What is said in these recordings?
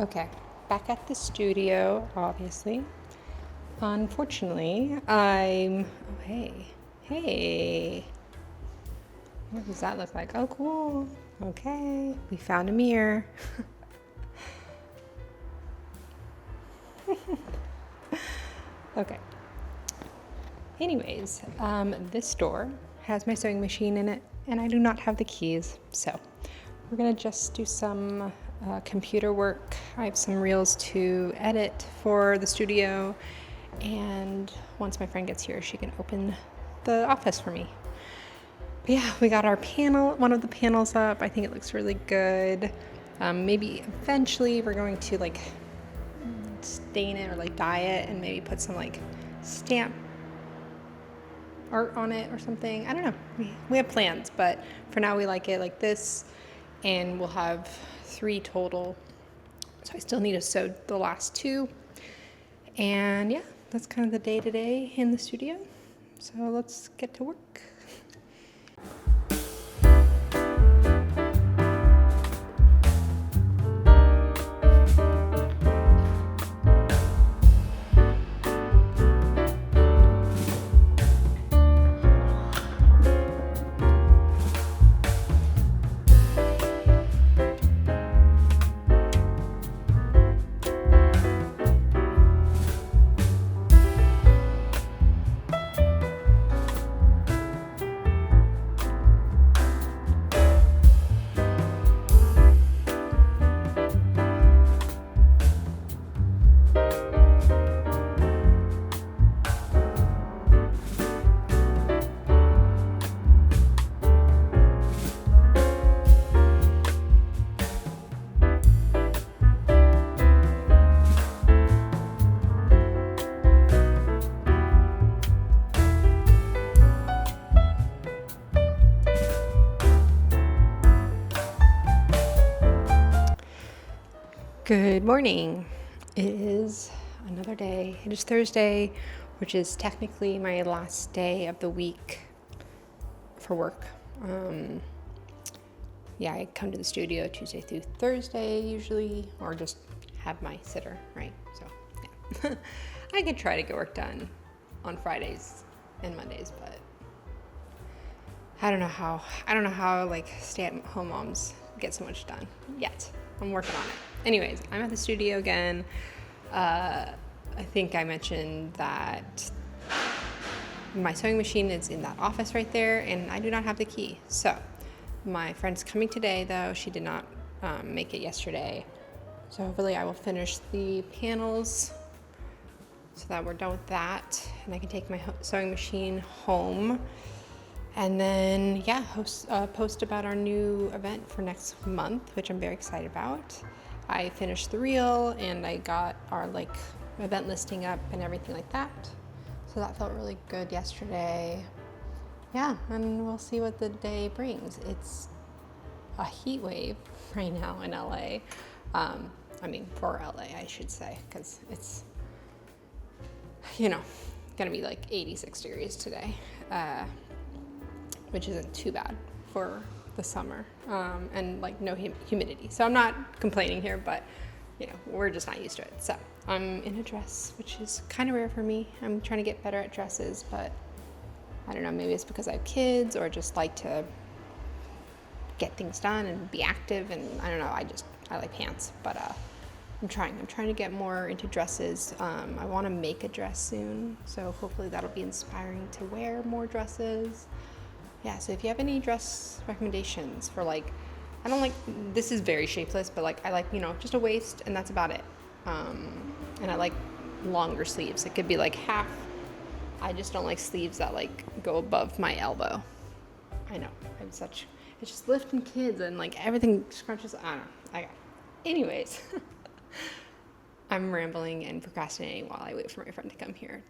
Okay, back at the studio, obviously. Unfortunately, I'm. Oh, hey. Hey. What does that look like? Oh, cool. Okay, we found a mirror. Okay. Anyways, this door has my sewing machine in it, and I do not have the keys, so we're gonna just do some computer work. I have some reels to edit for the studio, and once my friend gets here, she can open the office for me. But yeah, we got our panel, one of the panels up. I think it looks really good. Maybe eventually we're going to like stain it or like dye it and maybe put some like stamp art on it or something. I don't know. We have plans, but for now we like it like this, and we'll have 3 total. So I still need to sew the last 2. And yeah, that's kind of the day-to-day in the studio. So let's get to work. Good morning. It is another day. It is Thursday, which is technically my last day of the week for work. I come to the studio Tuesday through Thursday usually, or just have my sitter, right? So yeah. I could try to get work done on Fridays and Mondays, but I don't know how like stay-at-home moms get so much done yet. I'm working on it. Anyways, I'm at the studio again. I think I mentioned that my sewing machine is in that office right there, and I do not have the key. So my friend's coming today, though. She did not make it yesterday. So hopefully I will finish the panels so that we're done with that, and I can take my sewing machine home. And then, post about our new event for next month, which I'm very excited about. I finished the reel and I got our event listing up and everything like that. So that felt really good yesterday. Yeah, and we'll see what the day brings. It's a heat wave right now in LA. For LA, I should say, because it's, gonna be like 86 degrees today. Which isn't too bad for the summer, and no humidity. So I'm not complaining here, but we're just not used to it. So I'm in a dress, which is kind of rare for me. I'm trying to get better at dresses, but I don't know, maybe it's because I have kids or just like to get things done and be active, and I don't know, I like pants, but I'm trying to get more into dresses. I want to make a dress soon, so hopefully that'll be inspiring to wear more dresses. Yeah, so if you have any dress recommendations for this is very shapeless, but I like, just a waist and that's about it. And I like longer sleeves. It could be half. I just don't like sleeves that go above my elbow. I know, it's just lifting kids and everything scrunches. I don't know. Anyways, I'm rambling and procrastinating while I wait for my friend to come here.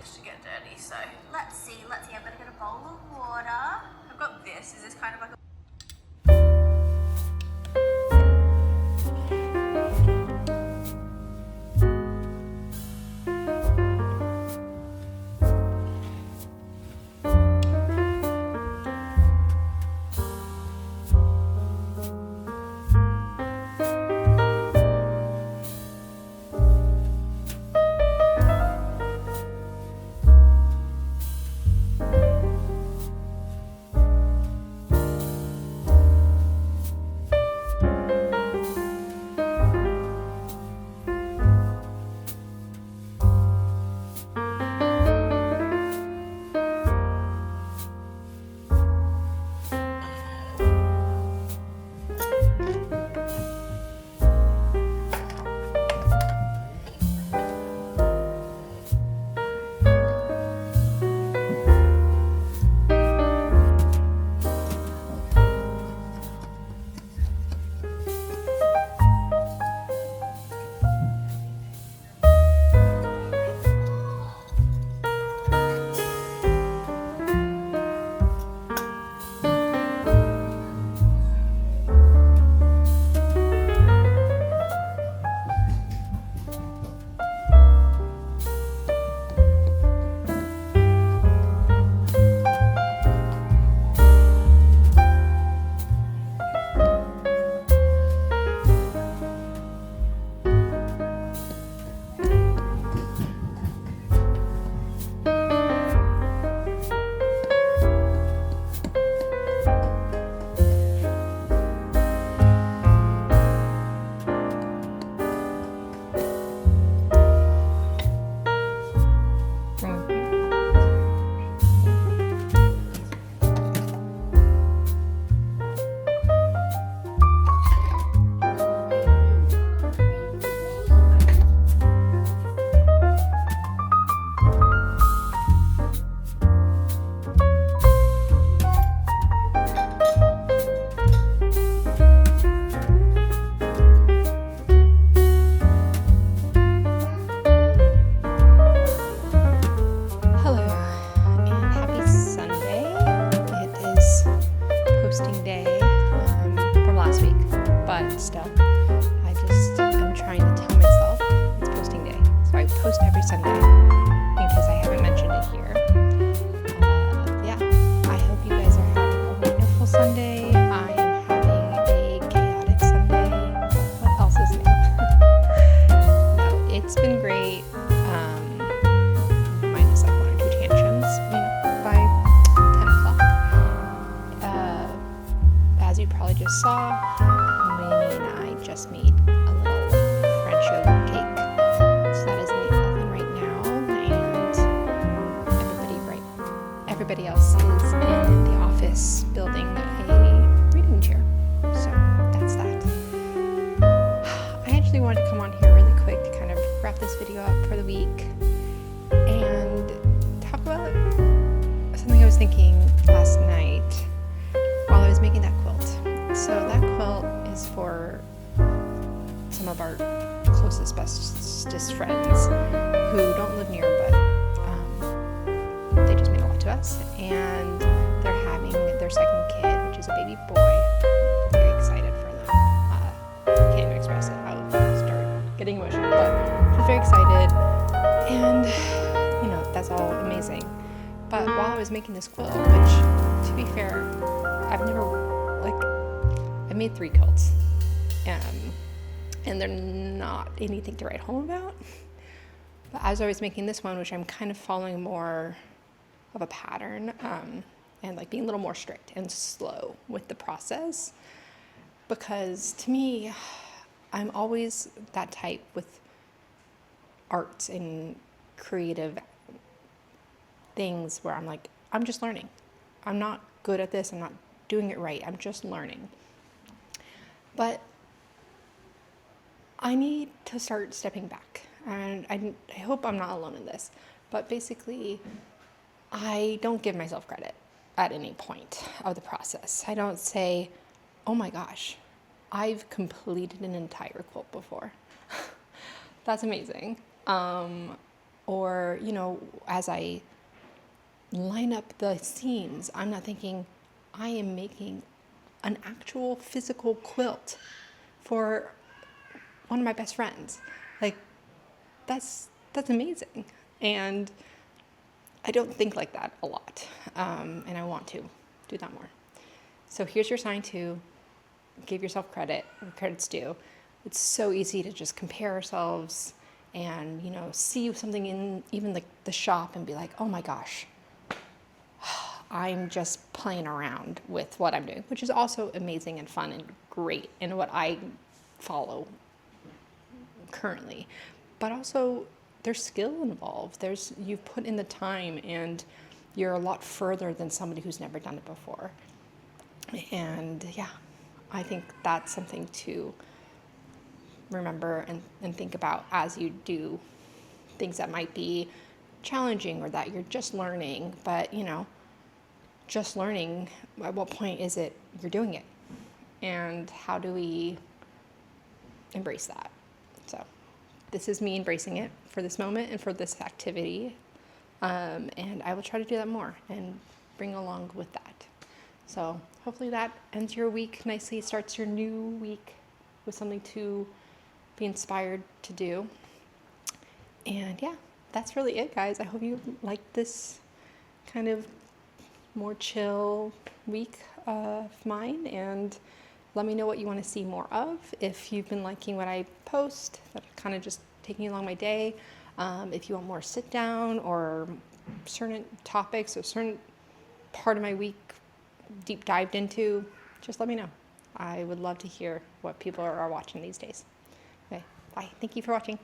things to get dirty, so let's see. I'm gonna get a bowl of water. I've got this. Is this kind of like a post every Sunday in case I haven't mentioned it here. Yeah, I hope you guys are having a wonderful Sunday. I am having a chaotic Sunday. What else is new? No, it's been great. Minus like one or two tantrums, by 10 o'clock. As you probably just saw, Minnie and I just made a little French yogurt cake. So that is in the oven right now, and everybody else is in the office building a reading chair. So that's that. I actually wanted to come on here really quick to kind of wrap this video up for the week and talk about something I was thinking last night while I was making that quilt. So that quilt is for some of our closest, bestest friends who don't live near, but they just mean a lot to us, and they're having their second kid, which is a baby boy. I'm very excited for them. Can't even express it. I'll start getting emotional, but she's very excited, and that's all amazing. But while I was making this quilt, which to be fair, I've made 3 quilts, and they're not anything to write home about. But as I was making this one, which I'm kind of following more of a pattern, and being a little more strict and slow with the process, because to me, I'm always that type with arts and creative things where I'm just learning. I'm not good at this. I'm not doing it right. I'm just learning. But I need to start stepping back, and I hope I'm not alone in this, but basically I don't give myself credit at any point of the process. I don't say, oh my gosh, I've completed an entire quilt before. That's amazing. Or, as I line up the scenes, I'm not thinking I am making an actual physical quilt for one of my best friends. Like, that's amazing. And I don't think like that a lot. And I want to do that more. So here's your sign to give yourself credit where credit's due. It's so easy to just compare ourselves and, see something in even the shop and be like, oh my gosh, I'm just playing around with what I'm doing, which is also amazing and fun and great and what I follow currently. But also there's skill involved. You've put in the time and you're a lot further than somebody who's never done it before. And yeah, I think that's something to remember and think about as you do things that might be challenging or that you're just learning. But, just learning, at what point is it you're doing it? And how do we embrace that? So this is me embracing it for this moment and for this activity. And I will try to do that more and bring along with that. So hopefully that ends your week nicely, starts your new week with something to be inspired to do. And yeah, that's really it, guys. I hope you liked this kind of more chill week of mine, and let me know what you want to see more of. If you've been liking what I post, that kind of just taking along my day. If you want more sit down or certain topics or certain part of my week deep dived into, just let me know. I would love to hear what people are watching these days. Okay, bye. Thank you for watching.